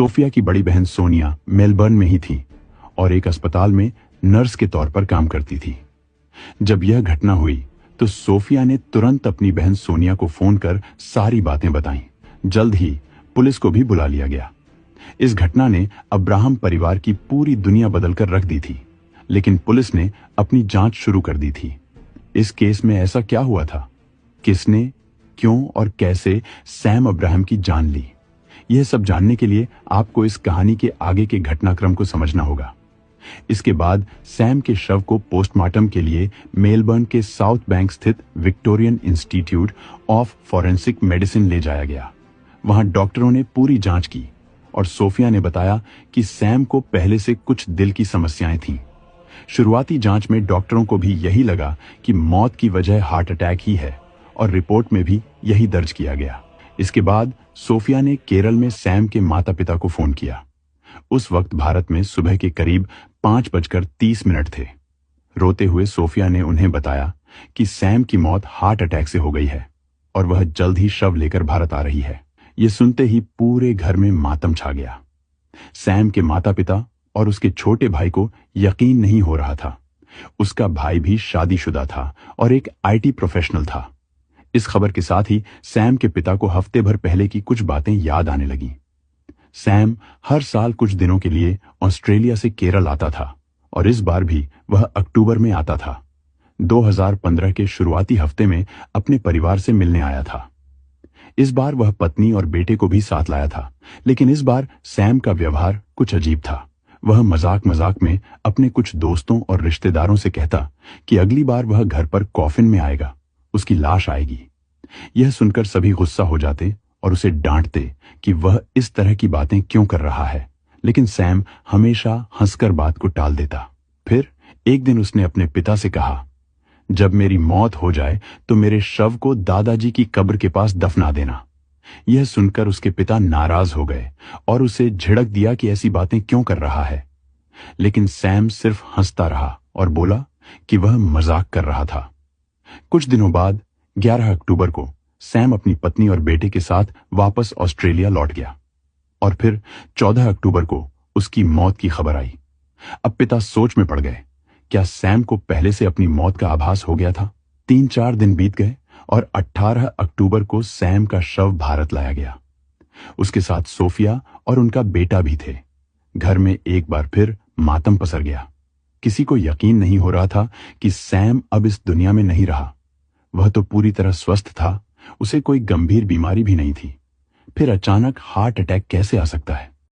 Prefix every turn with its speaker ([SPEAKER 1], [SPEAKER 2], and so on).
[SPEAKER 1] Sophia की बड़ी बहन सोनिया मेलबर्न में ही थी और एक अस्पताल में नर्स के तौर पर काम करती थी। जब यह घटना हुई तो सोफिया ने तुरंत अपनी बहन सोनिया को फोन कर सारी बातें बताईं। जल्द ही पुलिस को भी बुला लिया गया। इस घटना ने अब्राहम परिवार की पूरी दुनिया बदलकर रख दी थी, लेकिन पुलिस ने अपनी जांच शुरू कर दी थी। इस केस में ऐसा क्या हुआ था, किसने, क्यों और कैसे सैम अब्राहम की जान ली, यह सब जानने के लिए आपको इस कहानी के आगे के घटनाक्रम को समझना होगा। इसके बाद सैम के शव को पोस्टमार्टम के लिए मेलबर्न के साउथ बैंक स्थित Victorian institute of forensic medicine ले जाया गया। वहां डॉक्टरों ने पूरी जांच की और सोफिया ने बताया कि सैम को पहले से कुछ दिल की समस्याएं थीं। शुरुआती जांच में डॉक्टरों को भी यही लगा कि मौत की वजह हार्ट अटैक ही है और रिपोर्ट में भी यही दर्ज किया गया। इसके बाद सोफिया ने केरल में सैम के माता पिता को फोन किया। उस वक्त भारत में सुबह के करीब 5:30 थे। रोते हुए सोफिया ने उन्हें बताया कि सैम की मौत हार्ट अटैक से हो गई है और वह जल्द ही शव लेकर भारत आ रही है। ये सुनते ही पूरे घर में मातम छा गया। सैम के माता पिता और उसके छोटे भाई को यकीन नहीं हो रहा था। उसका भाई भी शादीशुदा था और एक आईटी प्रोफेशनल था। इस खबर के साथ ही सैम के पिता को हफ्ते भर पहले की कुछ बातें याद आने लगीं। सैम हर साल कुछ दिनों के लिए ऑस्ट्रेलिया से केरल आता था और इस बार भी वह अक्टूबर में आता था। 2015 के शुरुआती हफ्ते में अपने परिवार से मिलने आया था। इस बार वह पत्नी और बेटे को भी साथ लाया था, लेकिन इस बार सैम का व्यवहार कुछ अजीब था। वह मजाक मजाक में अपने कुछ दोस्तों और रिश्तेदारों से कहता कि अगली बार वह घर पर कॉफिन में आएगा, उसकी लाश आएगी। यह सुनकर सभी गुस्सा हो जाते और उसे डांटते कि वह इस तरह की बातें क्यों कर रहा है, लेकिन सैम हमेशा हंसकर बात को टाल देता। फिर एक दिन उसने अपने पिता से कहा, जब मेरी मौत हो जाए तो मेरे शव को दादाजी की कब्र के पास दफना देना। यह सुनकर उसके पिता नाराज हो गए और उसे झिड़क दिया कि ऐसी बातें क्यों कर रहा है, लेकिन सैम सिर्फ हंसता रहा और बोला कि वह मजाक कर रहा था। कुछ दिनों बाद 11 अक्टूबर को सैम अपनी पत्नी और बेटे के साथ वापस ऑस्ट्रेलिया लौट गया और फिर 14 अक्टूबर को उसकी मौत की खबर आई। अब पिता सोच में पड़ गए, क्या सैम को पहले से अपनी मौत का आभास हो गया था? 3-4 दिन बीत गए और 18 अक्टूबर को सैम का शव भारत लाया गया। उसके साथ सोफिया और उनका बेटा भी थे। घर में एक बार फिर मातम पसर गया। किसी को यकीन नहीं हो रहा था कि सैम अब इस दुनिया में नहीं रहा। वह तो पूरी तरह स्वस्थ था, उसे कोई गंभीर बीमारी भी नहीं थी। फिर अचानक हार्ट अटैक कैसे आ सकता है?